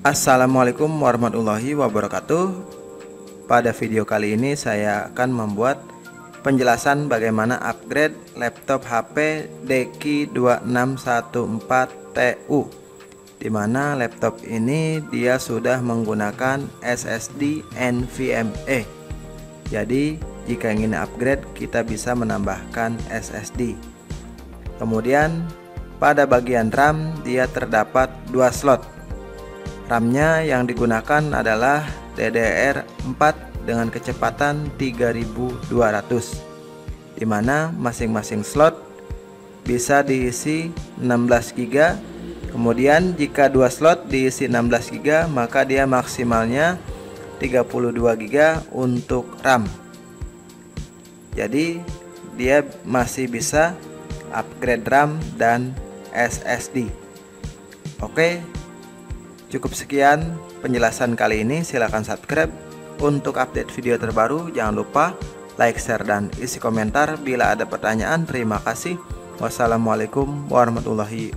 Assalamualaikum warahmatullahi wabarakatuh. Pada video kali ini saya akan membuat penjelasan bagaimana upgrade laptop HP Deki 2614TU, dimana laptop ini dia sudah menggunakan SSD NVMe. Jadi jika ingin upgrade kita bisa menambahkan SSD. Kemudian pada bagian RAM dia terdapat 2 slot. RAM-nya yang digunakan adalah DDR4 dengan kecepatan 3200, di mana masing-masing slot bisa diisi 16 GB. Kemudian jika 2 slot diisi 16 GB, maka dia maksimalnya 32 GB untuk RAM. Jadi dia masih bisa upgrade RAM dan SSD. Oke, cukup sekian penjelasan kali ini. Silahkan subscribe untuk update video terbaru. Jangan lupa like, share, dan isi komentar. Bila ada pertanyaan, terima kasih. Wassalamualaikum warahmatullahi wabarakatuh.